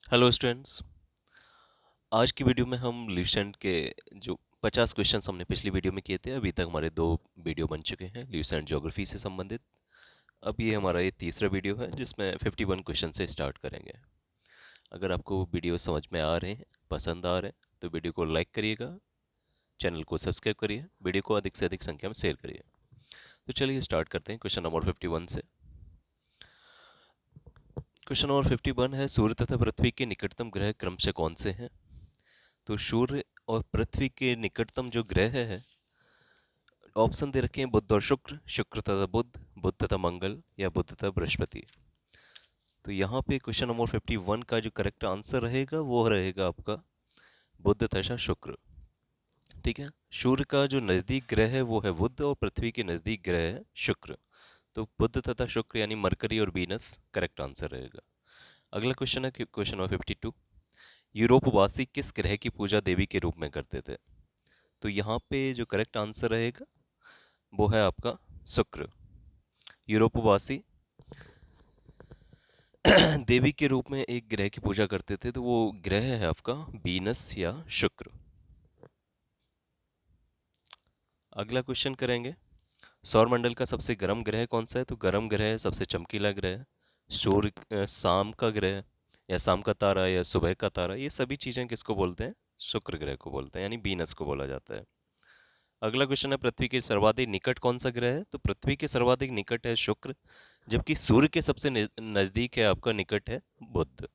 Hello students. आज की video में हम ल्यूसेंट के जो 50 क्वेश्चंस हमने पिछली वीडियो में किए थे, अभी तक हमारे 2 वीडियो बन चुके हैं ल्यूसेंट ज्योग्राफी से संबंधित। अब ये हमारा ये तीसरा वीडियो है जिसमें 51 क्वेश्चन से स्टार्ट करेंगे। अगर आपको वीडियो समझ में आ रहे हैं, पसंद आ रहे हैं, तो वीडियो को लाइक करिएगा, चैनल को सब्सक्राइब करिए, वीडियो को अधिक से अधिक संख्या में शेयर करिए। तो चलिए स्टार्ट करते हैं क्वेश्चन नंबर 51 से। क्वेश्चन नंबर 51 है, सूर्य तथा पृथ्वी के निकटतम ग्रह क्रमशः कौन से हैं? तो सूर्य और पृथ्वी के निकटतम जो ग्रह है, ऑप्शन दे रखे हैं बुध और शुक्र, शुक्र तथा बुध, बुध तथा मंगल या बुध तथा बृहस्पति। तो यहाँ पे क्वेश्चन नंबर 51 का जो करेक्ट आंसर रहेगा वो रहेगा आपका बुध तथा शुक्र। ठीक है, सूर्य का जो नज़दीक ग्रह है वो है बुध और पृथ्वी के नज़दीक ग्रह है शुक्र। तो बुध तथा शुक्र यानी मरकरी और वीनस करेक्ट आंसर रहेगा। अगला क्वेश्चन है क्वेश्चन नंबर 52। यूरोपवासी किस ग्रह की पूजा देवी के रूप में करते थे? तो यहाँ पे जो करेक्ट आंसर रहेगा वो है आपका शुक्र। यूरोपवासी देवी के रूप में एक ग्रह की पूजा करते थे, तो वो ग्रह है आपका वीनस या शुक्र। अगला क्वेश्चन करेंगे, सौरमंडल का सबसे गर्म ग्रह कौन सा है? तो गर्म ग्रह सबसे चमकीला ग्रह, सूर्य, शाम का ग्रह या शाम का तारा या सुबह का तारा, ये सभी चीज़ें किसको बोलते हैं? शुक्र ग्रह को बोलते हैं, यानी वीनस को बोला जाता है। अगला क्वेश्चन है, पृथ्वी के सर्वाधिक निकट कौन सा ग्रह है? तो पृथ्वी के सर्वाधिक निकट है शुक्र, जबकि सूर्य के सबसे नजदीक है आपका निकट है बुध।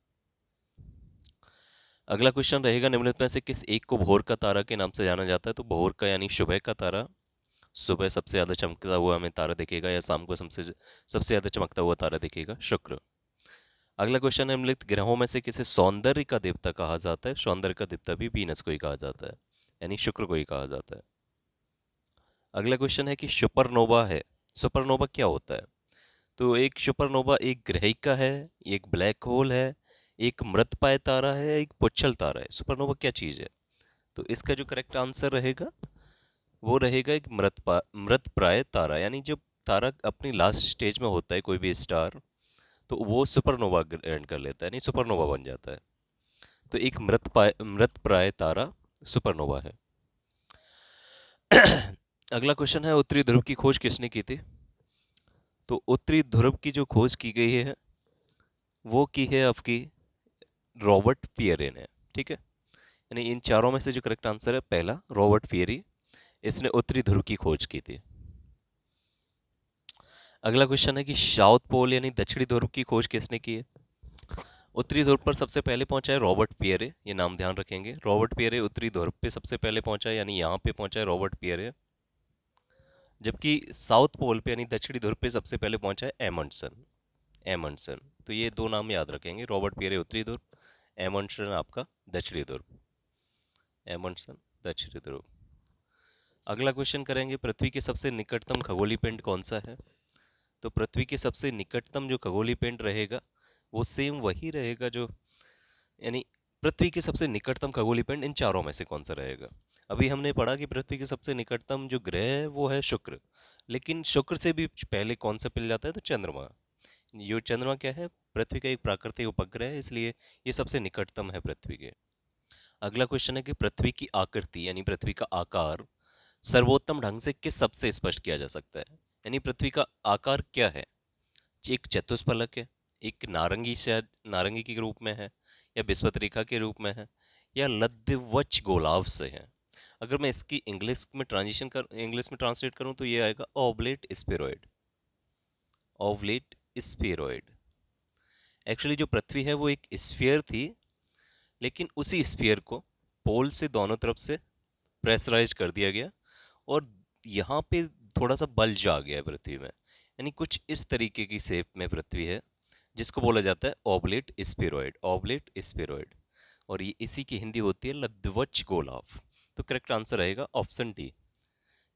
अगला क्वेश्चन रहेगा, निम्नलिखित में से किस एक को भोर का तारा के नाम से जाना जाता है? तो भोर का यानी सुबह का तारा, सुबह सबसे ज्यादा चमकता हुआ हमें तारा दिखेगा, या शाम को सबसे ज्यादा चमकता हुआ तारा दिखेगा, शुक्र। अगला क्वेश्चन है, निम्नलिखित ग्रहों में से किसे सौंदर्य का देवता कहा जाता है? सौंदर्य का देवता भी वीनस को ही कहा जाता है, यानी शुक्र को ही कहा जाता है। अगला क्वेश्चन है कि सुपरनोवा है, सुपरनोवा क्या होता है? तो एक सुपरनोवा एक ग्रहिका है, एक ब्लैक होल है, एक मृतपाय तारा है, एक पुच्छल तारा है। सुपरनोवा क्या चीज़ है? तो इसका जो करेक्ट आंसर रहेगा वो रहेगा एक मृतप्राय तारा, यानी जब तारा अपनी लास्ट स्टेज में होता है कोई भी स्टार, तो वो सुपरनोवा ग्रहण कर लेता है, यानी सुपरनोवा बन जाता है। तो एक मृतप्राय तारा सुपरनोवा है। अगला क्वेश्चन है, उत्तरी ध्रुव की खोज किसने की थी? तो उत्तरी ध्रुव की जो खोज की गई है वो की है आपकी रॉबर्ट पियरे ने। ठीक है, यानी इन चारों में से जो करेक्ट आंसर है पहला, रॉबर्ट पियरे, इसने उत्तरी ध्रुव की खोज की थी। अगला क्वेश्चन है कि साउथ पोल यानी दक्षिणी ध्रुव की खोज किसने की है? उत्तरी ध्रुव पर सबसे पहले पहुंचा है रॉबर्ट पियरे, ये नाम ध्यान रखेंगे। रॉबर्ट पियरे उत्तरी ध्रुव पे सबसे पहले पहुंचा है, यानी यहाँ पे पहुंचा है रॉबर्ट पियरे। जबकि साउथ पोल पे यानी दक्षिणी ध्रुव पे सबसे पहले पहुंचा है एमंडसन। एमंडसन, तो ये दो नाम याद रखेंगे, रॉबर्ट पियरे उत्तरी ध्रुव, एमंडसन आपका दक्षिणी ध्रुव। एमंडसन दक्षिणी ध्रुव। अगला क्वेश्चन करेंगे, पृथ्वी के सबसे निकटतम खगोलीय पिंड कौन सा है? तो पृथ्वी के सबसे निकटतम जो खगोलीय पिंड रहेगा वो सेम वही रहेगा जो, यानी पृथ्वी के सबसे निकटतम खगोलीय पिंड इन चारों में से कौन सा रहेगा? अभी हमने पढ़ा कि पृथ्वी के सबसे निकटतम जो ग्रह है वो है शुक्र, लेकिन शुक्र से भी पहले कौन सा मिल जाता है? तो चंद्रमा। ये चंद्रमा क्या है? पृथ्वी का एक प्राकृतिक उपग्रह है, इसलिए ये सबसे निकटतम है पृथ्वी के। अगला क्वेश्चन है कि पृथ्वी की आकृति यानी पृथ्वी का आकार सर्वोत्तम ढंग से किस शब्द से स्पष्ट किया जा सकता है? यानी पृथ्वी का आकार क्या है? एक चतुष्फलक है, एक नारंगी शायद नारंगी के रूप में है, या विषुवत रेखा के रूप में है, या लद्दवच गोलाव से है। अगर मैं इसकी इंग्लिश में ट्रांसलेट करूं तो ये आएगा ओवलेट स्फेरॉइड। ओवलेट स्फेरॉइड। एक्चुअली जो पृथ्वी है वो एक स्फीयर थी, लेकिन उसी स्फीयर को पोल से दोनों तरफ से प्रेशराइज कर दिया गया, और यहाँ पे थोड़ा सा बल्ज आ गया है पृथ्वी में, यानी कुछ इस तरीके की शेप में पृथ्वी है, जिसको बोला जाता है ओवलेट स्फेरॉइड। ओवलेट स्फेरॉइड, और ये इसी की हिंदी होती है लद्दवच गोलाव। तो करेक्ट आंसर रहेगा ऑप्शन डी,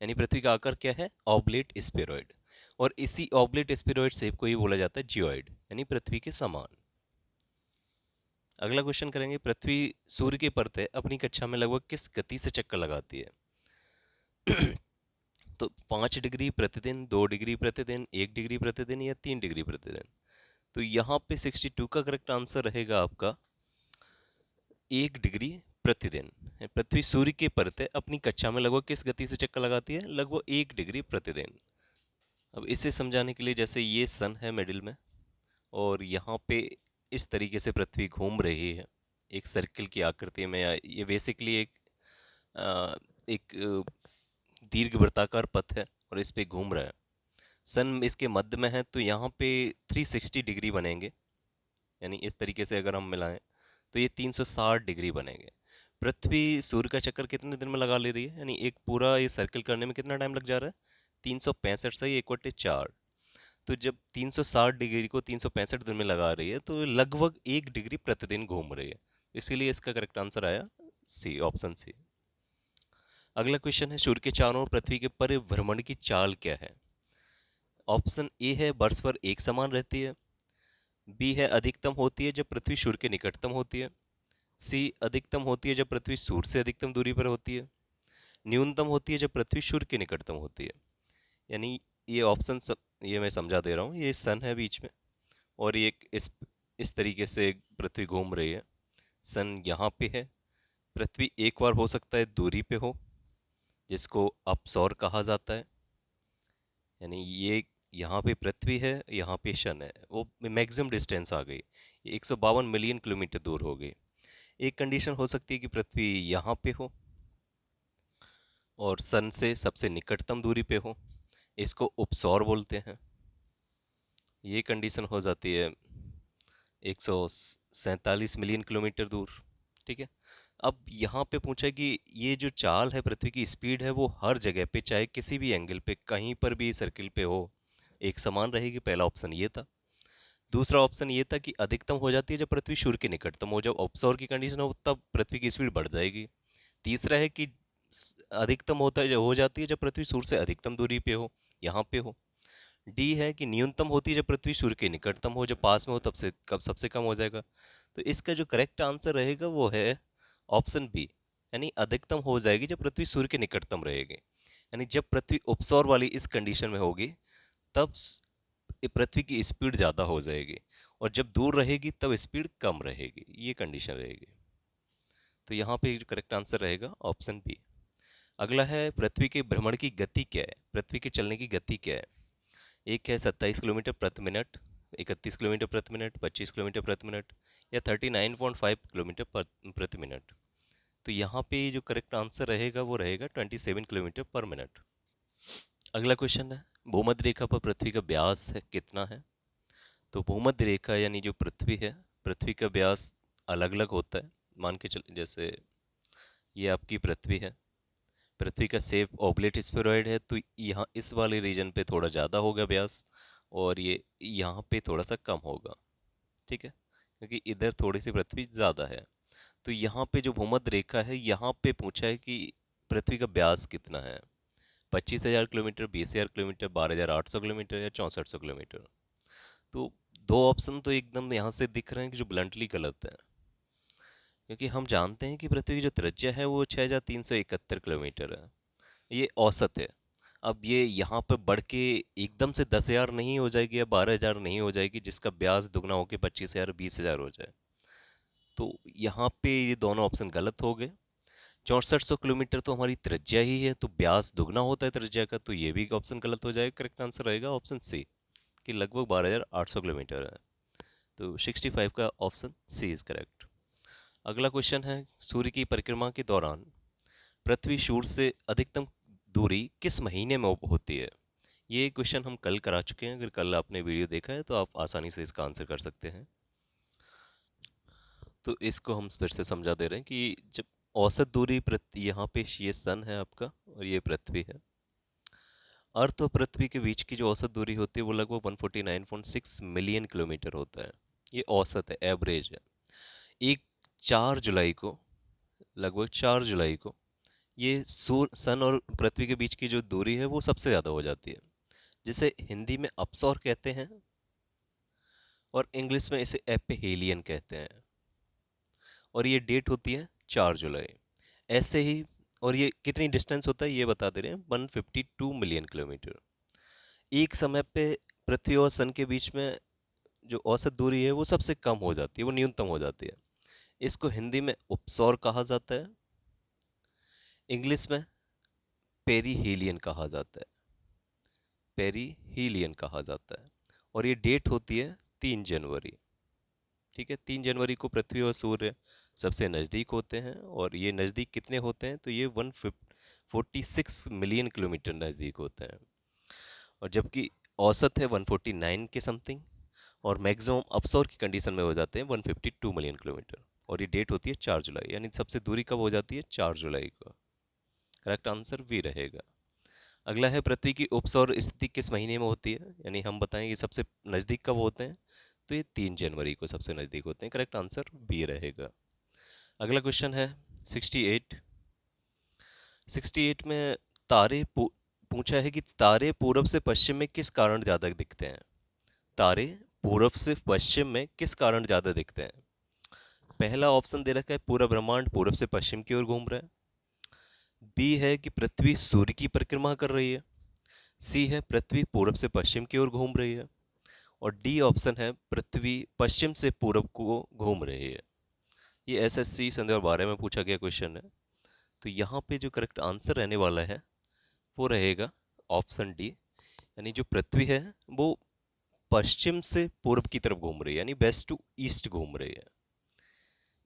यानी पृथ्वी का आकार क्या है? ओवलेट स्फेरॉइड, और इसी ओवलेट स्फेरॉइड शेप को ही बोला जाता है जियोइड, यानी पृथ्वी के समान। अगला क्वेश्चन करेंगे, पृथ्वी सूर्य की परत अपनी कक्षा में लगभग किस गति से चक्कर लगाती है? तो 5 डिग्री प्रतिदिन, 2 डिग्री प्रतिदिन, 1 डिग्री प्रतिदिन, या 3 डिग्री प्रतिदिन। तो यहाँ पे 62 का करेक्ट आंसर रहेगा आपका 1 डिग्री प्रतिदिन। पृथ्वी सूर्य की परत अपनी कक्षा में लगभग किस गति से चक्कर लगाती है? लगभग 1 डिग्री प्रतिदिन। अब इसे समझाने के लिए, जैसे ये सन है मिडिल में और यहाँ पे इस तरीके से पृथ्वी घूम रही है एक सर्कल की आकृति में, या ये बेसिकली एक दीर्घ वृत्ताकार पथ है और इस पे घूम रहा है। सन इसके मध्य में है तो यहाँ पे 360 डिग्री बनेंगे, यानी इस तरीके से अगर हम मिलाएं तो ये 360 डिग्री बनेंगे। पृथ्वी सूर्य का चक्कर कितने दिन में लगा ले रही है, यानी एक पूरा ये सर्कल करने में कितना टाइम लग जा रहा है? 365 से 1/4। तो जब 360 डिग्री को 365 दिन में लगा रही है तो लगभग 1 डिग्री प्रतिदिन घूम रही है। इसीलिए इसका करेक्ट आंसर आया सी, ऑप्शन सी। अगला क्वेश्चन है, सूर्य के चारों ओर पृथ्वी के परिभ्रमण की चाल क्या है? ऑप्शन ए है वर्ष भर एक समान रहती है, बी है अधिकतम होती है जब पृथ्वी सूर्य के निकटतम होती है, सी अधिकतम होती है जब पृथ्वी सूर्य से अधिकतम दूरी पर होती है, न्यूनतम होती है जब पृथ्वी सूर्य के निकटतम होती है। यानी ये ऑप्शन ये मैं समझा दे रहा हूँ, ये सन है बीच में और ये इस तरीके से पृथ्वी घूम रही है। सन यहाँ पे है, पृथ्वी एक बार हो सकता है दूरी पे हो जिसको अपसौर कहा जाता है, यानी ये यहाँ पे पृथ्वी है, यहाँ पे सन है, वो मैक्सिमम डिस्टेंस आ गई, ये 152 मिलियन किलोमीटर दूर हो गई। एक कंडीशन हो सकती है कि पृथ्वी यहाँ पे हो और सन से सबसे निकटतम दूरी पे हो, इसको उपसौर बोलते हैं। ये कंडीशन हो जाती है 147 मिलियन किलोमीटर दूर। ठीक है, अब यहाँ पे पूछा है कि ये जो चाल है पृथ्वी की स्पीड है वो हर जगह पे चाहे किसी भी एंगल पे कहीं पर भी सर्किल पे हो एक समान रहेगी। पहला ऑप्शन ये था। दूसरा ऑप्शन ये था कि अधिकतम हो जाती है जब पृथ्वी सूर्य के निकटतम हो, जब ऑफशोर की कंडीशन हो तब पृथ्वी की स्पीड बढ़ जाएगी। तीसरा है कि अधिकतम हो जाती है जब पृथ्वी सूर्य से अधिकतम दूरी पे हो, यहाँ पे हो। डी है कि न्यूनतम होती है जब पृथ्वी सूर्य के निकटतम हो, जब पास में हो तब से कब सबसे कम हो जाएगा। तो इसका जो करेक्ट आंसर रहेगा वो है ऑप्शन बी, यानी अधिकतम हो जाएगी जब पृथ्वी सूर्य के निकटतम रहेगी। यानी जब पृथ्वी उपसौर वाली इस कंडीशन में होगी तब पृथ्वी की स्पीड ज़्यादा हो जाएगी और जब दूर रहेगी तब स्पीड कम रहेगी, ये कंडीशन रहेगी। तो यहाँ पे करेक्ट आंसर रहेगा ऑप्शन बी। अगला है, पृथ्वी के भ्रमण की गति क्या है? पृथ्वी के चलने की गति क्या है? एक है 27 किलोमीटर प्रति मिनट, 31 किलोमीटर प्रति मिनट, 25 किलोमीटर प्रति मिनट या 39.5 किलोमीटर प्रति मिनट। तो यहाँ पे जो करेक्ट आंसर रहेगा वो रहेगा 27 किलोमीटर पर मिनट। अगला क्वेश्चन है, भूमध्य रेखा पर पृथ्वी का व्यास है कितना है? तो भूमध्य रेखा यानी जो पृथ्वी है, पृथ्वी का व्यास अलग अलग होता है। मान के चल, जैसे ये आपकी पृथ्वी है, पृथ्वी का शेप ओबलेट स्फेरॉइड है, तो यहाँ इस वाले रीजन पे थोड़ा ज़्यादा होगा व्यास और ये यहाँ पे थोड़ा सा कम होगा। ठीक है, क्योंकि इधर थोड़ी सी पृथ्वी ज़्यादा है। तो यहाँ पे जो भूमध्य रेखा है यहाँ पे पूछा है कि पृथ्वी का व्यास कितना है? 25,000 किलोमीटर, 20,000 किलोमीटर, 12,800 किलोमीटर या 6400 किलोमीटर। तो दो ऑप्शन तो एकदम यहाँ से दिख रहे हैं कि जो ब्लंटली गलत है, क्योंकि हम जानते हैं कि पृथ्वी की जो त्रिज्या है वो 6,371 किलोमीटर है, ये औसत है। अब ये यहाँ पर बढ़ के एकदम से 10,000 नहीं हो जाएगी या 12,000 नहीं हो जाएगी जिसका ब्याज दुगना होकर 25,000 20,000 हो जाए। तो यहाँ पे ये दोनों ऑप्शन गलत हो गए। 6400 किलोमीटर तो हमारी त्रिज्या ही है, तो ब्यास दुगना होता है त्रिज्या का, तो ये भी ऑप्शन गलत हो जाएगा। करेक्ट आंसर रहेगा ऑप्शन सी कि लगभग 12,800 किलोमीटर है। तो 65 का ऑप्शन सी इज करेक्ट। अगला क्वेश्चन है, सूर्य की परिक्रमा के दौरान पृथ्वी सूर्य से अधिकतम दूरी किस महीने में होती है? ये क्वेश्चन हम कल करा चुके हैं, अगर कल आपने वीडियो देखा है तो आप आसानी से इसका आंसर कर सकते हैं। तो इसको हम फिर से समझा दे रहे हैं कि जब औसत दूरी यहाँ पे ये सन है आपका और ये पृथ्वी है, अर्थ और पृथ्वी के बीच की जो औसत दूरी होती है वो लगभग 149.6 मिलियन किलोमीटर होता है। ये औसत है, एवरेज है। एक 4 जुलाई को, लगभग 4 जुलाई को ये सन और पृथ्वी के बीच की जो दूरी है वो सबसे ज़्यादा हो जाती है, जिसे हिंदी में अपसौर कहते हैं और इंग्लिश में इसे एपिहेलियन कहते हैं। और ये डेट होती है 4 जुलाई। ऐसे ही, और ये कितनी डिस्टेंस होता है ये बता दे रहे हैं, 152 मिलियन किलोमीटर। एक समय पे पृथ्वी और सन के बीच में जो औसत दूरी है वो सबसे कम हो जाती है, वो न्यूनतम हो जाती है। इसको हिंदी में उपसौर कहा जाता है, इंग्लिश में पेरीहीलियन कहा जाता है, पेरीहीलियन कहा जाता है। और ये डेट होती है 3 जनवरी। ठीक है, 3 जनवरी को पृथ्वी और सूर्य सबसे नज़दीक होते हैं, और ये नज़दीक कितने होते हैं, तो ये 146 मिलियन किलोमीटर नज़दीक होते हैं। और जबकि औसत है 149 के समथिंग, और मैक्सिमम अपसौर की कंडीशन में हो जाते हैं 152 मिलियन किलोमीटर। और ये डेट होती है 4 जुलाई, यानी सबसे दूरी कब हो जाती है, 4 जुलाई को। करेक्ट आंसर भी रहेगा। अगला है पृथ्वी की उपसौर स्थिति किस महीने में होती है, यानी हम बताएं ये सबसे नज़दीक कब होते हैं, तो ये 3 जनवरी को सबसे नज़दीक होते हैं। करेक्ट आंसर बी रहेगा। अगला क्वेश्चन है 68। 68 में पूछा है कि तारे पूरब से पश्चिम में किस कारण ज़्यादा दिखते हैं। तारे पूरब से पश्चिम में किस कारण ज़्यादा दिखते हैं। पहला ऑप्शन दे रखा है पूरा ब्रह्मांड पूरब से पश्चिम की ओर घूम रहा है, बी है कि पृथ्वी सूर्य की परिक्रमा कर रही है, सी है पृथ्वी पूरब से पश्चिम की ओर घूम रही है, और डी ऑप्शन है पृथ्वी पश्चिम से पूरब को घूम रही है। ये एसएससी सन 2012 में पूछा गया क्वेश्चन है। तो यहाँ पे जो करेक्ट आंसर रहने वाला है वो रहेगा ऑप्शन डी, यानी जो पृथ्वी है वो पश्चिम से पूर्व की तरफ घूम रही है, यानी वेस्ट टू ईस्ट घूम रही है।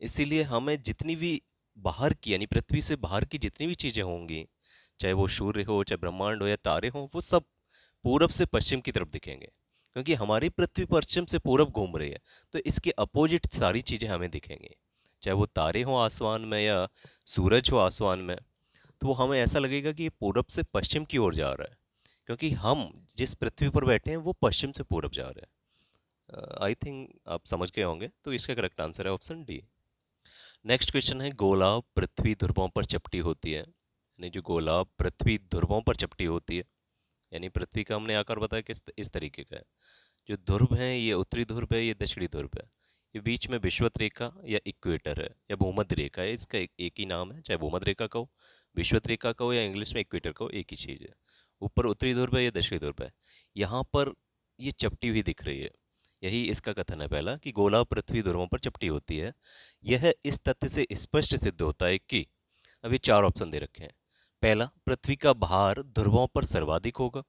इसीलिए हमें जितनी भी बाहर की, यानी पृथ्वी से बाहर की जितनी भी चीज़ें होंगी, चाहे वो सूर्य हो, चाहे ब्रह्मांड हो या तारे हों, वो सब पूरब से पश्चिम की तरफ दिखेंगे, क्योंकि हमारी पृथ्वी पश्चिम से पूरब घूम रही है। तो इसके अपोजिट सारी चीज़ें हमें दिखेंगी, चाहे वो तारे हों आसमान में या सूरज हो आसमान में, तो वो हमें ऐसा लगेगा कि ये पूरब से पश्चिम की ओर जा रहा है, क्योंकि हम जिस पृथ्वी पर बैठे हैं वो पश्चिम से पूरब जा रहे हैं। आई थिंक आप समझ गए होंगे, तो इसका करेक्ट आंसर है ऑप्शन डी। नेक्स्ट क्वेश्चन है गोलार्ध पृथ्वी ध्रुवों पर चपटी होती है, यानी जो गोलार्ध पृथ्वी ध्रुवों पर चपटी होती है, यानी पृथ्वी का हमने आकार बताया किस इस तरीके का है। जो ध्रुव है ये उत्तरी ध्रुव है, ये दक्षिणी ध्रुव है, ये बीच में विषुवत रेखा या इक्वेटर है या भूमध्य रेखा है, इसका एक ही नाम है, चाहे भूमध्य रेखा कहो, विषुवत रेखा कहो या इंग्लिश में इक्वेटर कहो, एक ही चीज़ है। ऊपर उत्तरी ध्रुव है या दक्षिणी ध्रुव है, यहाँ पर ये चपटी हुई दिख रही है। यही इसका कथन है पहला, कि गोला पृथ्वी ध्रुवों पर चपटी होती है। यह इस तथ्य से स्पष्ट सिद्ध होता है कि, अभी 4 ऑप्शन दे रखे हैं। पहला, पृथ्वी का भार ध्रुवों पर सर्वाधिक होगा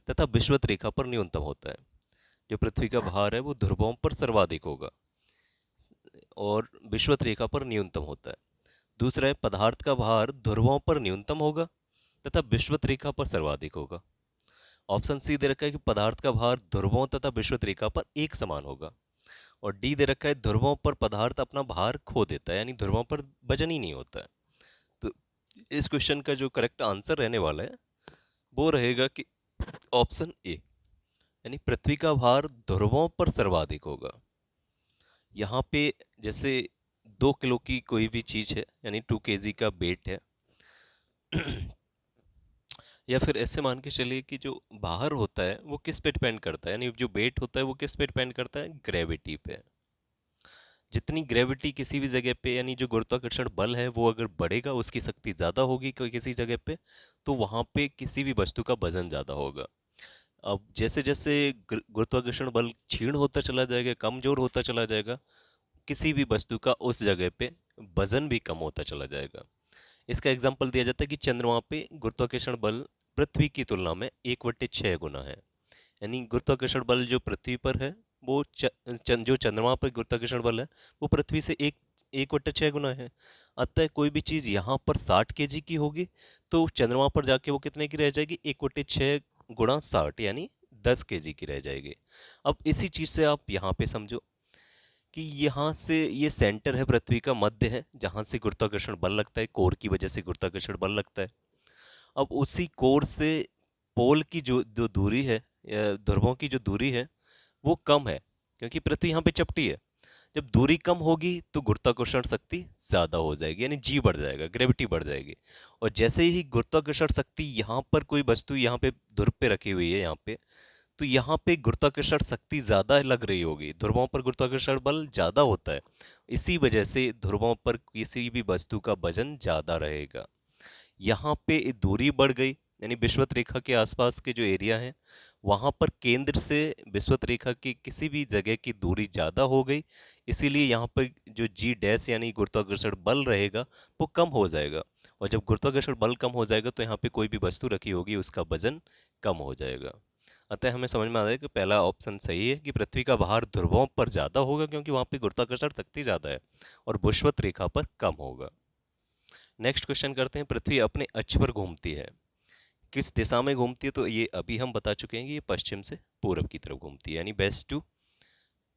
तथा विषुवत रेखा पर न्यूनतम होता है। जो पृथ्वी का भार है वो ध्रुवों पर सर्वाधिक होगा और विषुवत रेखा पर न्यूनतम होता है। दूसरा है, पदार्थ का भार ध्रुवों पर न्यूनतम होगा तथा विषुवत रेखा पर सर्वाधिक होगा। ऑप्शन सी दे रखा है कि पदार्थ का भार ध्रुवों तथा विषुवत रेखा पर एक समान होगा। और डी दे रखा है ध्रुवों पर पदार्थ अपना भार खो देता है, यानी ध्रुवों पर वजन ही नहीं होता है। तो इस क्वेश्चन का जो करेक्ट आंसर रहने वाला है वो रहेगा कि ऑप्शन ए, यानी पृथ्वी का भार ध्रुवों पर सर्वाधिक होगा। यहाँ पे जैसे 2 किलो की कोई भी चीज़ है, यानी 2 kg का वेट है, या फिर ऐसे मान के चलिए कि जो बाहर होता है वो किस पे डिपेंड करता है, यानी जो वेट होता है वो किस पे डिपेंड करता है, ग्रेविटी पे। जितनी ग्रेविटी किसी भी जगह पे, यानी जो गुरुत्वाकर्षण बल है वो अगर बढ़ेगा, उसकी शक्ति ज़्यादा होगी कोई किसी जगह पे, तो वहाँ पे किसी भी वस्तु का वजन ज़्यादा होगा। अब जैसे जैसे गुरुत्वाकर्षण बल क्षीण होता चला जाएगा, कमजोर होता चला जाएगा, किसी भी वस्तु का उस जगह पे वजन भी कम होता चला जाएगा। इसका एग्जाम्पल दिया जाता है कि चंद्रमा पे गुरुत्वाकर्षण बल पृथ्वी की तुलना में 1/6 गुना है। यानी गुरुत्वाकर्षण बल जो पृथ्वी पर है वो जो चंद्रमा पर गुरुत्वाकर्षण बल है वो पृथ्वी से 1/6 गुना है। अतः कोई भी चीज़ यहाँ पर 60 kg की होगी तो चंद्रमा पर जाके वो कितने की रह जाएगी, 1/6 गुणा 60, यानी 10 kg की रह जाएगी। अब इसी चीज़ से आप यहाँ पे समझो कि यहाँ से ये सेंटर है पृथ्वी का, मध्य है जहाँ से गुरुत्वाकर्षण बल लगता है, कोर की वजह से गुरुत्वाकर्षण बल लगता है। अब उसी कोर से पोल की जो जो दूरी है, ध्रुवों की जो दूरी है वो कम है, क्योंकि पृथ्वी यहाँ पे चपटी है। जब दूरी कम होगी तो गुरुत्वाकर्षण शक्ति ज़्यादा हो जाएगी, यानी जी बढ़ जाएगा, ग्रेविटी बढ़ जाएगी। और जैसे ही गुरुत्वाकर्षण शक्ति यहाँ पर कोई वस्तु यहाँ पे ध्रुव पे रखी हुई है यहाँ पे, तो यहाँ पे गुरुत्वाकर्षण शक्ति ज़्यादा लग रही होगी, ध्रुवों पर गुरुत्वाकर्षण बल ज़्यादा होता है, इसी वजह से ध्रुवों पर किसी भी वस्तु का वजन ज़्यादा रहेगा। यहाँ पे दूरी बढ़ गई, यानी विषुवत रेखा के आसपास के जो एरिया है वहाँ पर केंद्र से विषुवत रेखा की किसी भी जगह की दूरी ज़्यादा हो गई, इसीलिए यहाँ पर जो जी डैश यानी गुरुत्वाकर्षण बल रहेगा वो कम हो जाएगा। और जब गुरुत्वाकर्षण बल कम हो जाएगा तो यहाँ पे कोई भी वस्तु रखी होगी उसका वजन कम हो जाएगा। अतः हमें समझ में आ रहा है कि पहला ऑप्शन सही है कि पृथ्वी का भार ध्रुवों पर ज़्यादा होगा क्योंकि वहाँ पे गुरुत्वाकर्षण शक्ति ज़्यादा है, और विषुवत रेखा पर कम होगा। नेक्स्ट क्वेश्चन करते हैं, पृथ्वी अपने अक्ष पर घूमती है, किस दिशा में घूमती है? तो ये अभी हम बता चुके हैं कि ये पश्चिम से पूरब की तरफ घूमती है, यानी वेस्ट टू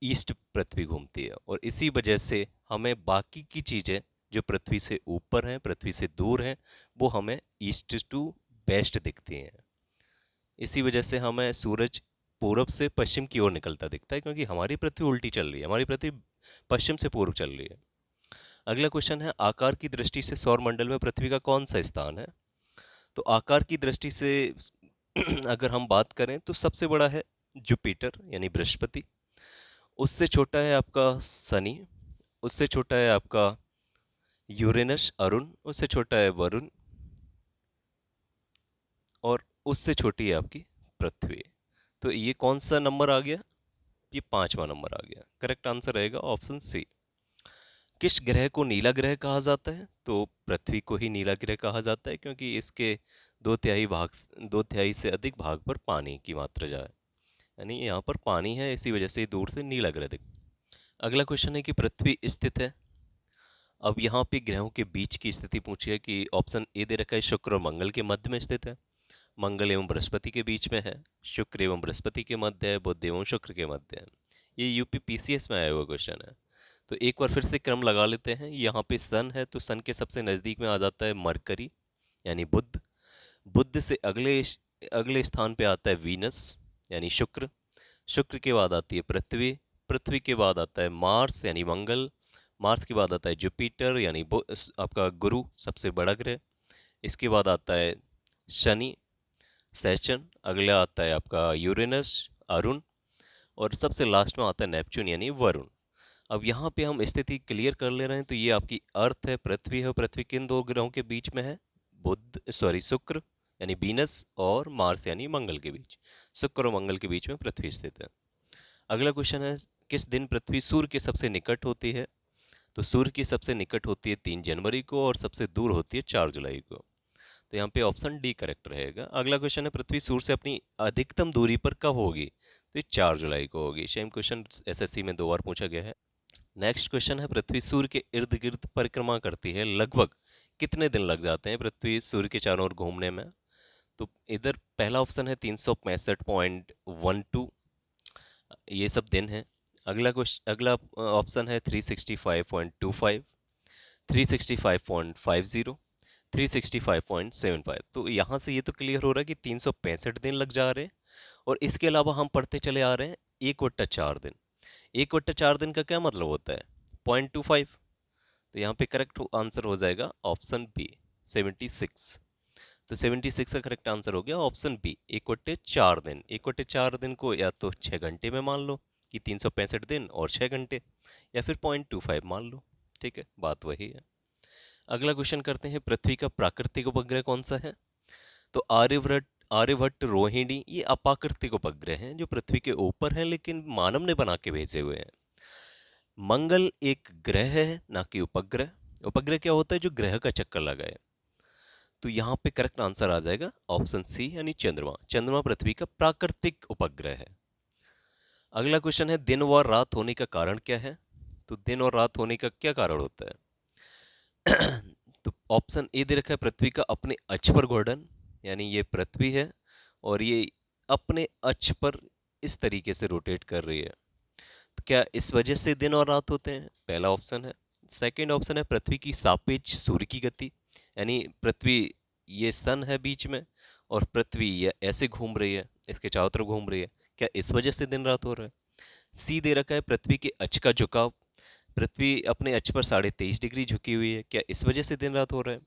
ईस्ट पृथ्वी घूमती है। और इसी वजह से हमें बाकी की चीज़ें जो पृथ्वी से ऊपर हैं, पृथ्वी से दूर हैं, वो हमें ईस्ट टू वेस्ट दिखती हैं। इसी वजह से हमें सूरज पूरब से पश्चिम की ओर निकलता दिखता है, क्योंकि हमारी पृथ्वी उल्टी चल रही है, हमारी पृथ्वी पश्चिम से पूर्व चल रही है। अगला क्वेश्चन है, आकार की दृष्टि से सौरमंडल में पृथ्वी का कौन सा स्थान है? तो आकार की दृष्टि से अगर हम बात करें तो सबसे बड़ा है जुपिटर यानी बृहस्पति, उससे छोटा है आपका शनि, उससे छोटा है आपका यूरेनस अरुण, उससे छोटा है वरुण, और उससे छोटी है आपकी पृथ्वी। तो ये कौन सा नंबर आ गया? ये 5वां नंबर आ गया। करेक्ट आंसर रहेगा ऑप्शन सी। किस ग्रह को नीला ग्रह कहा जाता है? तो पृथ्वी को ही नीला ग्रह कहा जाता है, क्योंकि इसके 2/3 भाग, 2/3 से अधिक भाग पर पानी की मात्रा है, यानी यहाँ पर पानी है, इसी वजह से दूर से नीला ग्रह दिख। अगला क्वेश्चन है कि पृथ्वी स्थित है, अब यहाँ पे ग्रहों के बीच की स्थिति पूछी है कि ऑप्शन ए दे रखा है शुक्र और मंगल के मध्य में स्थित है, मंगल एवं बृहस्पति के बीच में है, शुक्र एवं बृहस्पति के मध्य है, बुध एवं शुक्र के मध्य है। ये यूपी पीसीएस में आया हुआ क्वेश्चन है। तो एक बार फिर से क्रम लगा लेते हैं। यहाँ पे सन है, तो सन के सबसे नज़दीक में आ जाता है मरकरी यानी बुध, बुध से अगले अगले स्थान पे आता है वीनस यानी शुक्र, शुक्र के बाद आती है पृथ्वी, पृथ्वी के बाद आता है मार्स यानी मंगल, मार्स के बाद आता है जुपिटर यानी आपका गुरु सबसे बड़ा ग्रह, इसके बाद आता है शनि सैटर्न, अगला आता है आपका यूरेनस अरुण, और सबसे लास्ट में आता है नेपच्यून यानी वरुण। अब यहाँ पे हम स्थिति क्लियर कर ले रहे हैं, तो ये आपकी अर्थ है, पृथ्वी है, पृथ्वी किन दो ग्रहों के बीच में है? शुक्र यानी वीनस और मार्स यानी मंगल के बीच, शुक्र और मंगल के बीच में पृथ्वी स्थित है। अगला क्वेश्चन है, किस दिन पृथ्वी सूर्य के सबसे निकट होती है? तो सूर्य की सबसे निकट होती है 3 जनवरी को और सबसे दूर होती है 4 जुलाई को। तो यहाँ पे ऑप्शन डी करेक्ट रहेगा। अगला क्वेश्चन है, पृथ्वी सूर्य से अपनी अधिकतम दूरी पर कब होगी? तो ये 4 जुलाई को होगी। सेम क्वेश्चन एसएससी में 2 बार पूछा गया है। नेक्स्ट क्वेश्चन है, पृथ्वी सूर्य के इर्द गिर्द परिक्रमा करती है, लगभग कितने दिन लग जाते हैं पृथ्वी सूर्य के चारों ओर घूमने में? तो इधर पहला ऑप्शन है 365.12, ये सब दिन है। अगला ऑप्शन है 365.25, 365.50, 365.75। तो यहाँ से ये तो क्लियर हो रहा है कि 365 दिन लग जा रहे हैं, और इसके अलावा हम पढ़ते चले आ रहे हैं 1/4 दिन। 1/4 दिन का क्या मतलब होता है? 0.25। तो यहाँ पे करेक्ट आंसर हो जाएगा ऑप्शन बी 76। तो 76 का करेक्ट आंसर हो गया ऑप्शन बी 1/4 दिन। 1/4 दिन को या तो 6 घंटे में मान लो कि 365 दिन और 6 घंटे, या फिर 0.25 मान लो। ठीक है, बात वही है। अगला क्वेश्चन करते हैं, पृथ्वी का प्राकृतिक उपग्रह कौन सा है? तो आर्यभट्ट रोहिणी ये अप्राकृतिक उपग्रह हैं जो पृथ्वी के ऊपर हैं, लेकिन मानव ने बना के भेजे हुए हैं। मंगल एक ग्रह है ना कि उपग्रह। उपग्रह क्या होता है? जो ग्रह का चक्कर लगाए। तो यहाँ पे करेक्ट आंसर आ जाएगा ऑप्शन सी यानी चंद्रमा। चंद्रमा पृथ्वी का प्राकृतिक उपग्रह है। अगला क्वेश्चन है, दिन और रात होने का कारण क्या है? तो दिन और रात होने का क्या कारण होता है? तो ऑप्शन ए दे रखा है, पृथ्वी का अपने अक्ष पर घूर्णन, यानी ये पृथ्वी है और ये अपने अक्ष पर इस तरीके से रोटेट कर रही है, तो क्या इस वजह से दिन और रात होते हैं? पहला ऑप्शन है। सेकंड ऑप्शन है, पृथ्वी की सापेक्ष सूर्य की गति, यानी पृथ्वी ये सन है बीच में और पृथ्वी ये ऐसे घूम रही है, इसके चारों तरफ घूम रही है, क्या इस वजह से दिन रात हो रहा है? सी दे रखा है, पृथ्वी के अक्ष का झुकाव, पृथ्वी अपने अक्ष पर 23.5 डिग्री झुकी हुई है, क्या इस वजह से दिन रात हो रहा है?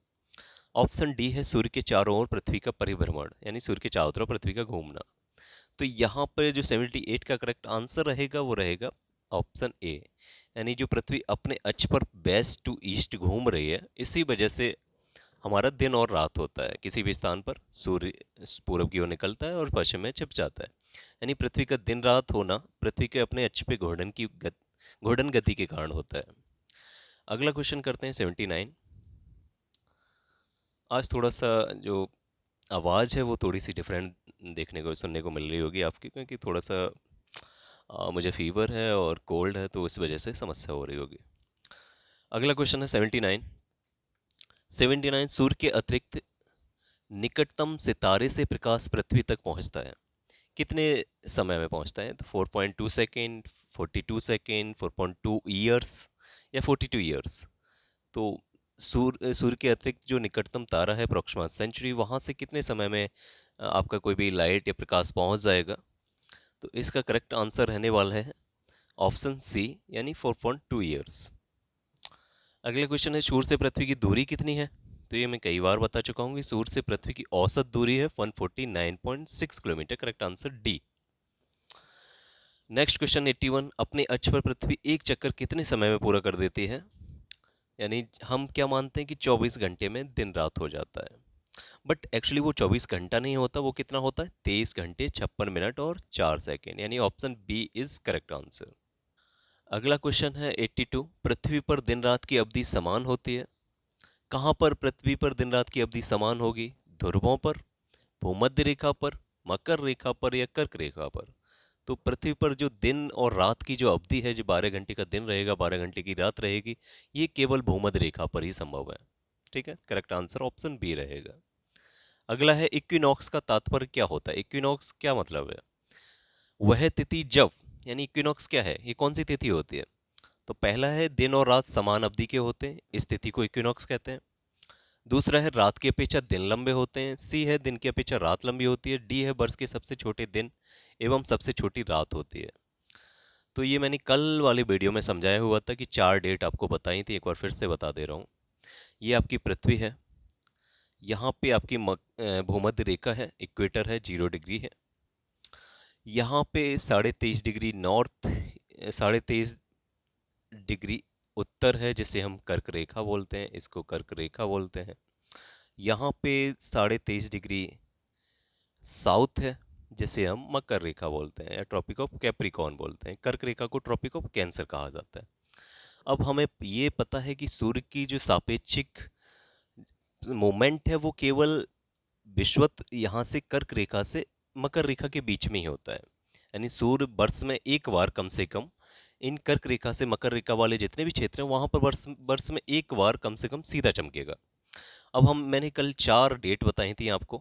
ऑप्शन डी है, सूर्य के चारों ओर पृथ्वी का परिभ्रमण, यानी सूर्य के चारों तरफ पृथ्वी का घूमना। तो यहाँ पर जो 78 का करेक्ट आंसर रहेगा वो रहेगा ऑप्शन ए, यानी जो पृथ्वी अपने अक्ष पर वेस्ट टू ईस्ट घूम रही है, इसी वजह से हमारा दिन और रात होता है। किसी भी स्थान पर सूर्य पूरब की ओर निकलता है और पश्चिम में छिप जाता है। यानी पृथ्वी का दिन रात होना पृथ्वी के अपने अक्ष पे घूर्णन गति के कारण होता है। अगला क्वेश्चन करते हैं 79। आज थोड़ा सा जो आवाज़ है वो थोड़ी सी डिफरेंट देखने को सुनने को मिल रही होगी आपकी, क्योंकि थोड़ा सा मुझे फीवर है और कोल्ड है, तो इस वजह से समस्या हो रही होगी। अगला क्वेश्चन है 79। 79, सूर्य के अतिरिक्त निकटतम सितारे से प्रकाश पृथ्वी तक पहुंचता है, कितने समय में पहुंचता है? तो 4.2 सेकेंड, 42 सेकेंड, 4.2 ईयर्स या 42 ईयर्स। तो सूर्य के अतिरिक्त जो निकटतम तारा है प्रोक्सिमा सेंचुरी, वहाँ से कितने समय में आपका कोई भी लाइट या प्रकाश पहुंच जाएगा? तो इसका करेक्ट आंसर रहने वाला है ऑप्शन सी, यानी 4.2 ईयर्स। अगला क्वेश्चन है सूर्य से पृथ्वी की दूरी कितनी है? तो ये मैं कई बार बता चुका हूँ कि सूर्य से पृथ्वी की औसत दूरी है 149.6 kilometre. Correct answer D. Next question 81, अपने अक्ष पर पृथ्वी एक चक्कर कितने समय में पूरा कर देती है? यानी हम क्या मानते हैं कि 24 घंटे में दिन रात हो जाता है, बट एक्चुअली वो 24 घंटा नहीं होता, वो कितना होता है? 23 घंटे 56 मिनट और 4 सेकेंड, यानी option B is correct answer. अगला क्वेश्चन है 82, पृथ्वी पर दिन रात की अवधि समान होती है। कहाँ पर पृथ्वी पर दिन रात की अवधि समान होगी? ध्रुवों पर, भूमध्य रेखा पर, मकर रेखा पर या कर्क रेखा पर? तो पृथ्वी पर जो दिन और रात की जो अवधि है, जो 12 घंटे का दिन रहेगा, 12 घंटे की रात रहेगी, ये केवल भूमध्य रेखा पर ही संभव है। ठीक है, करेक्ट आंसर ऑप्शन बी रहेगा। अगला है इक्विनॉक्स का तात्पर्य क्या होता है? इक्विनॉक्स क्या मतलब है? वह तिथि जब, यानी इक्विनॉक्स क्या है, ये कौन सी तिथि होती है? तो पहला है दिन और रात समान अवधि के होते हैं, इस तिथि को इक्विनॉक्स कहते हैं। दूसरा है रात की अपेक्षा दिन लंबे होते हैं। सी है दिन की अपेक्षा रात लंबी होती है। डी है वर्ष के सबसे छोटे दिन एवं सबसे छोटी रात होती है। तो ये मैंने कल वाली वीडियो में समझाया हुआ था कि 4 डेट आपको बताई थी, एक बार फिर से बता दे रहा हूँ। ये आपकी पृथ्वी है, यहाँ पे आपकी भूमध्य रेखा है, इक्वेटर है, 0 डिग्री है। यहाँ पे 23.5 डिग्री नॉर्थ, 23.5 डिग्री उत्तर है, जिसे हम कर्क रेखा बोलते हैं, इसको कर्क रेखा बोलते हैं। यहाँ पे 23.5 डिग्री साउथ है, जिसे हम मकर रेखा बोलते हैं या ट्रॉपिक ऑफ कैप्रिकॉर्न बोलते हैं। कर्क रेखा को ट्रॉपिक ऑफ कैंसर कहा जाता है। अब हमें ये पता है कि सूर्य की जो सापेक्षिक मोमेंट है वो केवल विषुवत यहाँ से कर्क रेखा से मकर रेखा के बीच में ही होता है। यानी सूर्य वर्ष में एक बार कम से कम इन कर्क रेखा से मकर रेखा वाले जितने भी क्षेत्र हैं वहाँ पर वर्ष में एक बार कम से कम सीधा चमकेगा। अब मैंने कल 4 डेट बताई थी आपको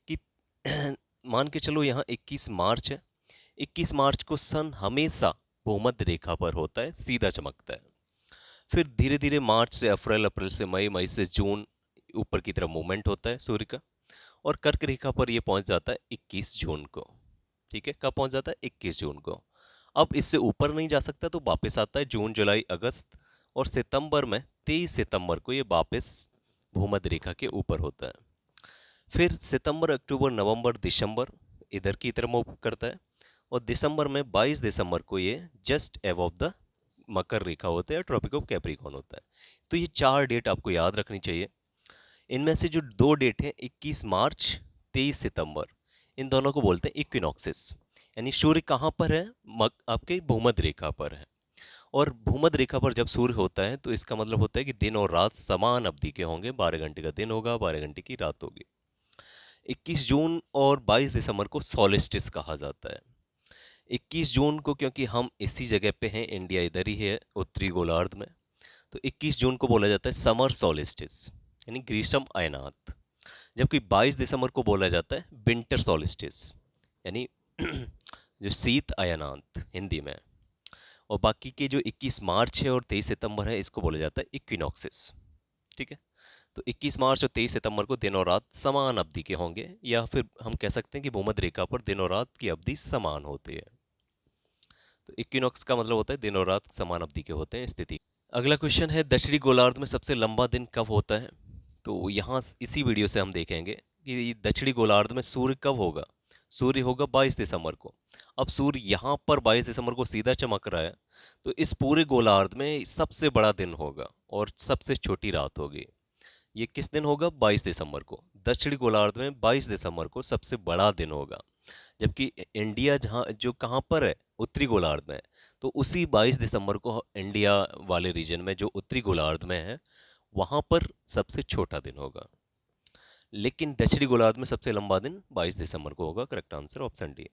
कि मान के चलो यहाँ 21 मार्च है। 21 मार्च को सन हमेशा भूमध्य रेखा पर होता है, सीधा चमकता है। फिर धीरे धीरे मार्च से अप्रैल, अप्रैल से मई, मई से जून ऊपर की तरफ मूवमेंट होता है सूर्य का, और कर्क रेखा पर ये पहुंच जाता है 21 जून को। ठीक है, कब पहुंच जाता है? 21 जून को। अब इससे ऊपर नहीं जा सकता, तो वापस आता है जून, जुलाई, अगस्त और सितंबर में 23 सितंबर को ये वापस भूमध्य रेखा के ऊपर होता है। फिर सितंबर, अक्टूबर, नवंबर, दिसंबर इधर की तरफ मूव करता है, और दिसंबर में 22 दिसंबर को ये जस्ट अबव द मकर रेखा होता है, ट्रॉपिक ऑफ कैप्रिकॉर्न होता है। तो ये 4 डेट आपको याद रखनी चाहिए। इनमें से जो 2 डेट हैं 21 मार्च, 23 सितंबर, इन दोनों को बोलते हैं इक्विनॉक्सिस। यानी सूर्य कहाँ पर है? आपके भूमध्य रेखा पर है, और भूमध्य रेखा पर जब सूर्य होता है तो इसका मतलब होता है कि दिन और रात समान अवधि के होंगे, 12 घंटे का दिन होगा, 12 घंटे की रात होगी। 21 जून और 22 दिसंबर को सोलिस्टिस कहा जाता है। 21 जून को क्योंकि हम इसी जगह पे हैं, इंडिया इधर ही है उत्तरी गोलार्ध में, तो 21 जून को बोला जाता है समर सोलिस्टिस, यानी ग्रीष्म अयनात। जबकि 22 दिसंबर को बोला जाता है विंटर सोलिस्टिस, यानी जो शीत अयनांत हिंदी में। और बाकी के जो 21 मार्च है और 23 सितंबर है, इसको बोला जाता है इक्विनॉक्सिस। ठीक है, तो 21 मार्च और 23 सितंबर को दिन और रात समान अवधि के होंगे, या फिर हम कह सकते हैं कि भूमध्य रेखा पर दिन और रात की अवधि समान होती है। तो इक्विनॉक्स का मतलब होता है दिन और रात समान अवधि के होते हैं स्थिति। अगला क्वेश्चन है दक्षिणी गोलार्ध में सबसे लंबा दिन कब होता है? तो यहाँ इसी वीडियो से हम देखेंगे कि दक्षिणी गोलार्ध में सूर्य कब होगा। सूर्य होगा 22 दिसंबर को। अब सूर्य यहाँ पर 22 दिसंबर को सीधा चमक रहा है, तो इस पूरे गोलार्ध में सबसे बड़ा दिन होगा और सबसे छोटी रात होगी। ये किस दिन होगा? 22 दिसंबर को। दक्षिणी गोलार्ध में 22 दिसंबर को सबसे बड़ा दिन होगा जबकि इंडिया जहाँ जो कहाँ पर है, उत्तरी गोलार्ध में है, तो उसी 22 दिसंबर को इंडिया वाले रीजन में जो उत्तरी गोलार्ध में है वहाँ पर सबसे छोटा दिन होगा। लेकिन दक्षिणी गोलार्ध में सबसे लंबा दिन 22 दिसंबर को होगा। Correct answer option D.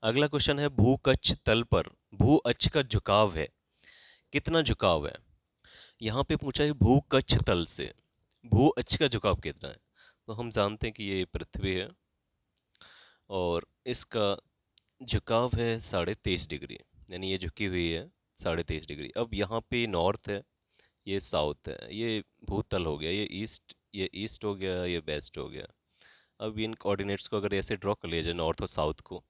अगला क्वेश्चन है भू कक्ष तल पर भू अक्ष का झुकाव है, कितना झुकाव है? यहाँ पे पूछा है भू कक्ष तल से भू अक्ष का झुकाव कितना है। तो हम जानते हैं कि ये पृथ्वी है और इसका झुकाव है 23.5 डिग्री, यानी ये झुकी हुई है 23.5 डिग्री। अब यहाँ पे नॉर्थ है, ये साउथ है, ये भूतल हो गया, ये ईस्ट हो गया, ये वेस्ट हो गया। अब इन कोऑर्डिनेट्स को अगर ऐसे ड्रॉ कर लिया जाए नॉर्थ और साउथ को,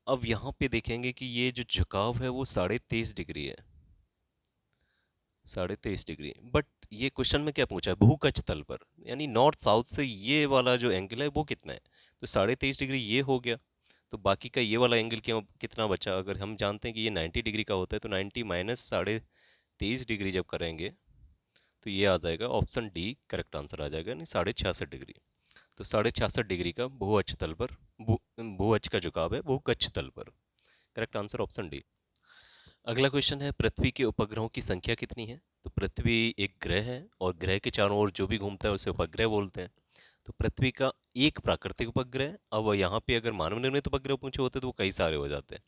अब यहाँ पे देखेंगे कि ये जो झुकाव है वो 23.5 डिग्री है, 23.5 डिग्री। बट ये क्वेश्चन में क्या पूछा है, भूकक्ष तल पर, यानी नॉर्थ साउथ से ये वाला जो एंगल है वो कितना है, तो 23.5 डिग्री ये हो गया। तो बाकी का ये वाला एंगल क्या कितना बचा, अगर हम जानते हैं कि ये 90 डिग्री का होता है तो 90 माइनस 23.5 डिग्री जब करेंगे तो ये आ जाएगा ऑप्शन डी, करेक्ट आंसर आ जाएगा, यानी 66.5 डिग्री। तो 66.5 डिग्री का भू अक्ष तल पर भू अक्ष का झुकाव है भूकक्ष तल पर। Correct answer option D. अगला क्वेश्चन है पृथ्वी के उपग्रहों की संख्या कितनी है? तो पृथ्वी एक ग्रह है और ग्रह के चारों ओर जो भी घूमता है उसे उपग्रह बोलते हैं। तो पृथ्वी का एक प्राकृतिक उपग्रह, अब यहाँ पे अगर मानव निर्मित उपग्रह पूछे होते तो वो कई सारे हो जाते हैं।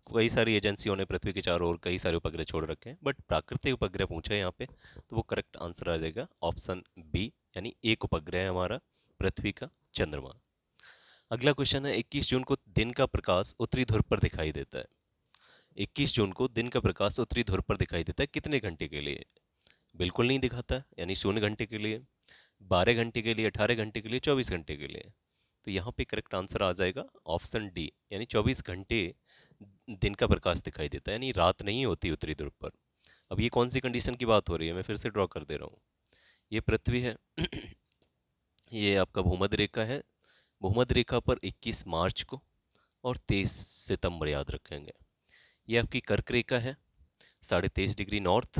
कई सारी एजेंसियों ने पृथ्वी के चारों ओर कई सारे उपग्रह छोड़ रखे हैं, बट प्राकृतिक उपग्रह पूछा है यहाँ पे, तो वो करेक्ट आंसर आ जाएगा ऑप्शन बी, यानी एक उपग्रह है हमारा पृथ्वी का चंद्रमा। अगला क्वेश्चन है 21 जून को दिन का प्रकाश उत्तरी ध्रुव पर दिखाई देता है। 21 जून को दिन का प्रकाश उत्तरी ध्रुव पर दिखाई देता है कितने घंटे के लिए? बिल्कुल नहीं दिखाता, यानी 0 घंटे के लिए, 12 घंटे के लिए, 18 घंटे के लिए, 24 घंटे के लिए। तो यहाँ पे करेक्ट आंसर आ जाएगा ऑप्शन डी, यानी 24 घंटे दिन का प्रकाश दिखाई देता है, यानी रात नहीं होती उत्तरी ध्रुव पर। अब ये कौन सी कंडीशन की बात हो रही है, मैं फिर से ड्रॉ कर दे रहा हूँ। ये पृथ्वी है ये आपका भूमध्य रेखा है, भूमध्य रेखा पर 21 मार्च को और 23 सितंबर याद रखेंगे। ये आपकी कर्क रेखा है 23.5 डिग्री नॉर्थ,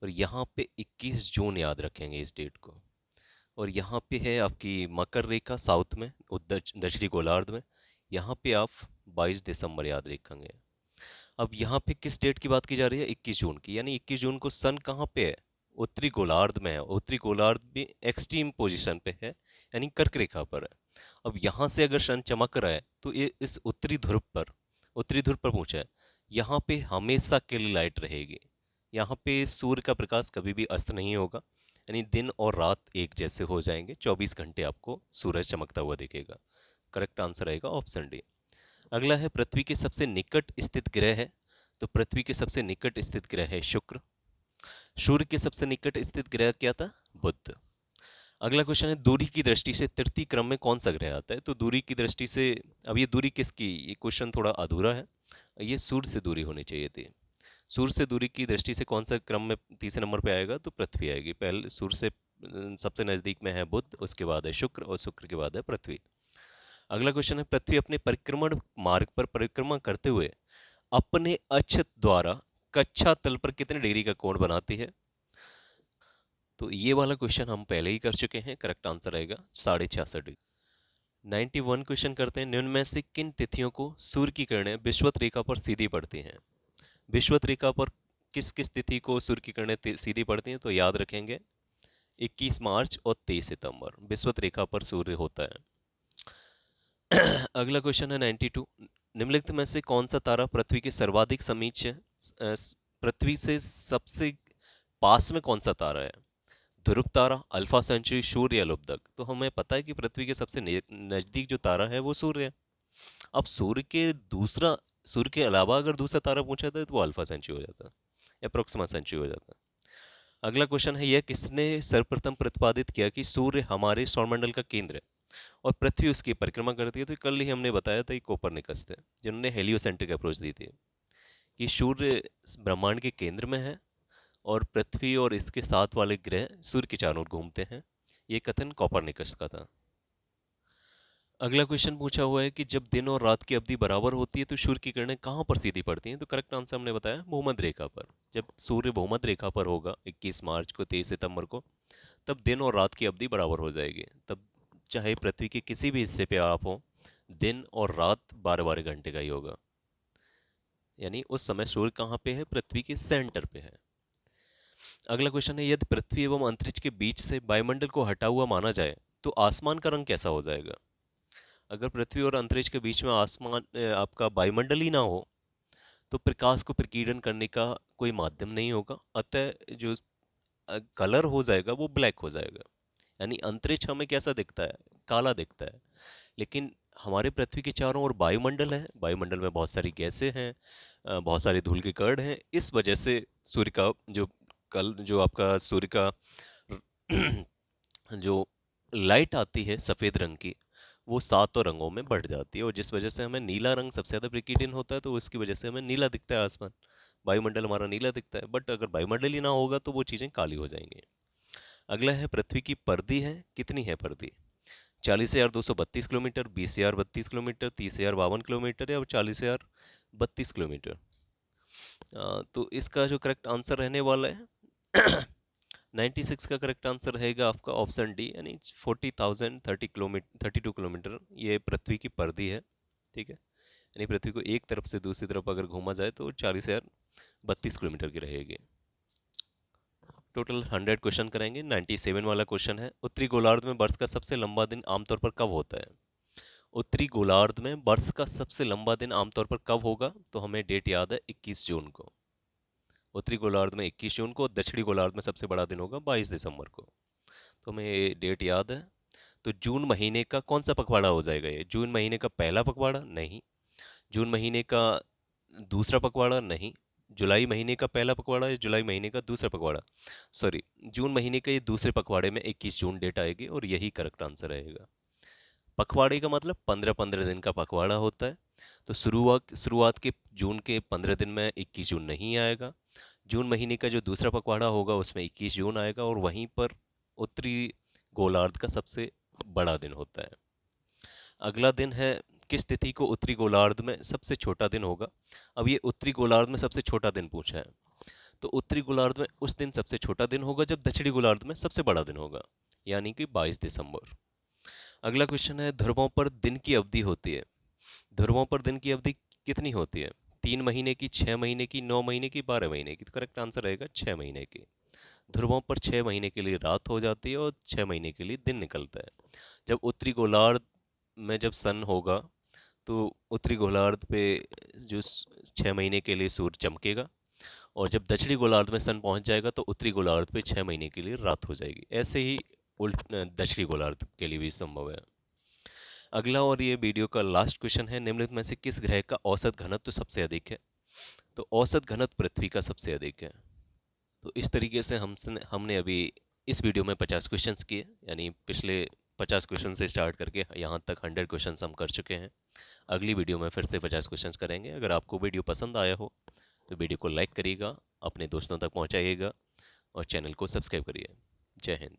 और यहाँ पे 21 जून याद रखेंगे इस डेट को। और यहाँ पे है आपकी मकर रेखा साउथ में दक्षिणी गोलार्ध में, यहाँ पे आप 22 दिसंबर याद रखेंगे। अब यहाँ पे किस डेट की बात की जा रही है, 21 जून की, यानी 21 जून को सन कहाँ पे है, उत्तरी गोलार्ध में है। उत्तरी गोलार्ध भी एक्सट्रीम पोजीशन पे है, यानी कर्क रेखा पर है। अब यहाँ से अगर सन चमक रहा है तो ये इस उत्तरी ध्रुव पर पूछा है, यहाँ पे हमेशा के लिए लाइट रहेगी, यहाँ पे सूर्य का प्रकाश कभी भी अस्त नहीं होगा, यानी दिन और रात एक जैसे हो जाएंगे, 24 घंटे आपको सूरज चमकता हुआ दिखेगा। करेक्ट आंसर आएगा ऑप्शन डी। अगला है पृथ्वी के सबसे निकट स्थित ग्रह है। तो पृथ्वी के सबसे निकट स्थित ग्रह है शुक्र। सूर्य के सबसे निकट स्थित ग्रह क्या था, बुध। अगला क्वेश्चन है दूरी की दृष्टि से तृतीय क्रम में कौन सा ग्रह आता है? तो दूरी की दृष्टि से, अब ये दूरी किसकी, ये क्वेश्चन थोड़ा अधूरा है, ये सूर्य से दूरी होनी चाहिए थी। सूर्य से दूरी की दृष्टि से कौन सा क्रम में तीसरे नंबर पे आएगा, तो पृथ्वी आएगी। पहले सूर्य से सबसे नज़दीक में है बुध, उसके बाद है शुक्र और शुक्र के बाद है पृथ्वी। अगला क्वेश्चन है पृथ्वी अपने परिक्रमण मार्ग पर परिक्रमा करते हुए अपने अक्ष द्वारा कक्षा तल पर कितने डिग्री का कोण बनाती है? तो ये वाला क्वेश्चन हम पहले ही कर चुके हैं, करेक्ट आंसर आएगा 66.5 डिग्री। 91 क्वेश्चन करते हैं, निम्न में से किन तिथियों को सूर्य की किरणें विषुवत रेखा पर सीधी पड़ती हैं? विषुवत रेखा पर किस किस तिथि को सूर्य की किरणें सीधी पड़ती हैं? तो याद रखेंगे 21 मार्च और 23 सितंबर विषुवत रेखा पर सूर्य होता है। अगला क्वेश्चन है 92, निम्नलिखित में से कौन सा तारा पृथ्वी के सर्वाधिक समीप है? पृथ्वी से सबसे पास में कौन सा तारा है? ध्रुव तारा, अल्फा सेंचुरी, सूर्य या लुब्धक। तो हमें पता है कि पृथ्वी के सबसे नजदीक जो तारा है वो सूर्य है। अब सूर्य के अलावा अगर दूसरा तारा पूछा था तो वो अल्फा सेंचुरी हो जाता, या प्रोक्सिमा सेंचुरी हो जाता। अगला क्वेश्चन है, यह किसने सर्वप्रथम प्रतिपादित किया कि सूर्य हमारे सौरमंडल का केंद्र है और पृथ्वी उसकी परिक्रमा करती है? तो कल ही हमने बताया था कि कोपरनिकस थे, जिन्होंने हेलियोसेंट्रिक अप्रोच दी थी कि सूर्य ब्रह्मांड के केंद्र में है और पृथ्वी और इसके साथ वाले ग्रह सूर्य के चारों ओर घूमते हैं। ये कथन कोपरनिकस का था। अगला क्वेश्चन पूछा हुआ है कि जब दिन और रात की अवधि बराबर होती है तो सूर्य की किरणें कहाँ पर सीधी पड़ती हैं? तो करेक्ट आंसर हमने बताया भूमध्य रेखा पर। जब सूर्य भूमध्य रेखा पर होगा 21 मार्च को 23 सितंबर को, तब दिन और रात की अवधि बराबर हो जाएगी। तब चाहे पृथ्वी के किसी भी हिस्से पे आप हो, दिन और रात 12-12 घंटे का ही होगा। यानी उस समय सूर्य कहाँ पे है? पृथ्वी के सेंटर पे है। अगला क्वेश्चन है, यदि पृथ्वी एवं अंतरिक्ष के बीच से वायुमंडल को हटा हुआ माना जाए तो आसमान का रंग कैसा हो जाएगा? अगर पृथ्वी और अंतरिक्ष के बीच में आसमान आपका वायुमंडल ही ना हो तो प्रकाश को प्रकीर्णन करने का कोई माध्यम नहीं होगा, अतः जो कलर हो जाएगा वो ब्लैक हो जाएगा। यानी अंतरिक्ष हमें कैसा दिखता है? काला दिखता है। लेकिन हमारे पृथ्वी के चारों ओर वायुमंडल है, वायुमंडल में बहुत सारी गैसें हैं, बहुत सारे धूल के कण हैं। इस वजह से सूर्य का जो आपका सूर्य का जो लाइट आती है सफ़ेद रंग की, वो सातों रंगों में बढ़ जाती है, और जिस वजह से हमें नीला रंग सबसे ज़्यादा प्रकीर्णन होता है, तो उसकी वजह से हमें नीला दिखता है आसमान। वायुमंडल हमारा नीला दिखता है, बट अगर वायुमंडल ही ना होगा तो वो चीज़ें काली हो जाएंगी। अगला है, पृथ्वी की परिधि है, कितनी है परिधि? 40,232 किलोमीटर, 20,032 किलोमीटर, 30,052 किलोमीटर या 40,032 किलोमीटर? तो इसका जो करेक्ट आंसर रहने वाला है 96 का करेक्ट आंसर रहेगा आपका ऑप्शन डी, यानी 40,030 किलोमीटर, 32 किलोमीटर ये पृथ्वी की परिधि है। ठीक है, यानी पृथ्वी को एक तरफ से दूसरी तरफ अगर घूमा जाए तो 40,032 किलोमीटर की रहेगी। टोटल 100 क्वेश्चन करेंगे। 97 वाला क्वेश्चन है, उत्तरी गोलार्ध में वर्ष का सबसे लंबा दिन आमतौर पर कब होता है? उत्तरी गोलार्ध में वर्ष का सबसे लंबा दिन आमतौर पर कब होगा? तो हमें डेट याद है 21 जून को। उत्तरी गोलार्ध में 21 जून को, दक्षिणी गोलार्ध में सबसे बड़ा दिन होगा 22 दिसंबर को। तो हमें ये डेट याद है। तो जून महीने का कौन सा पखवाड़ा हो जाएगा ये? जून महीने का पहला पखवाड़ा? नहीं। जून महीने का दूसरा पखवाड़ा? नहीं। जुलाई महीने का पहला पखवाड़ा या जुलाई महीने का दूसरा पखवाड़ा? सॉरी, जून महीने के ये दूसरे पखवाड़े में 21 जून डेट आएगी और यही करेक्ट आंसर रहेगा। पखवाड़े का मतलब 15-15 दिन का पखवाड़ा होता है। तो शुरुआत के जून के 15 दिन में 21 जून नहीं आएगा। जून महीने का जो दूसरा पखवाड़ा होगा उसमें 21 जून आएगा, और वहीं पर उत्तरी गोलार्ध का सबसे बड़ा दिन होता है। अगला दिन है, किस तिथि को उत्तरी गोलार्ध में सबसे छोटा दिन होगा? अब ये उत्तरी गोलार्ध में सबसे छोटा दिन पूछा है, तो उत्तरी गोलार्ध में उस दिन सबसे छोटा दिन होगा जब दक्षिणी गोलार्ध में सबसे बड़ा दिन होगा, यानी कि 22 दिसंबर। अगला क्वेश्चन है, ध्रुवों पर दिन की अवधि होती है, ध्रुवों पर दिन की अवधि कितनी होती है? 3 महीने की, 6 महीने की, 9 महीने की, 12 महीने की? तो करेक्ट आंसर रहेगा 6 महीने की। ध्रुवों पर 6 महीने के लिए रात हो जाती है और 6 महीने के लिए दिन निकलता है। जब उत्तरी गोलार्ध में जब सन होगा तो उत्तरी गोलार्ध पे जो 6 महीने के लिए सूर्य चमकेगा, और जब दक्षिणी गोलार्ध में सन पहुंच जाएगा तो उत्तरी गोलार्ध पे 6 महीने के लिए रात हो जाएगी। ऐसे ही उल्ट दक्षिणी गोलार्ध के लिए भी संभव है। अगला और ये वीडियो का लास्ट क्वेश्चन है, निम्नलिखित में से किस ग्रह का औसत घनत्व सबसे अधिक है? तो औसत घनत्व पृथ्वी का सबसे अधिक है। तो इस तरीके से हमने अभी इस वीडियो में 50 क्वेश्चंस किए, यानी पिछले 50 क्वेश्चन से स्टार्ट करके यहाँ तक 100 क्वेश्चंस हम कर चुके हैं। अगली वीडियो में फिर से 50 क्वेश्चंस करेंगे। अगर आपको वीडियो पसंद आया हो तो वीडियो को लाइक करिएगा, अपने दोस्तों तक पहुँचाइएगा और चैनल को सब्सक्राइब करिए। जय हिंद।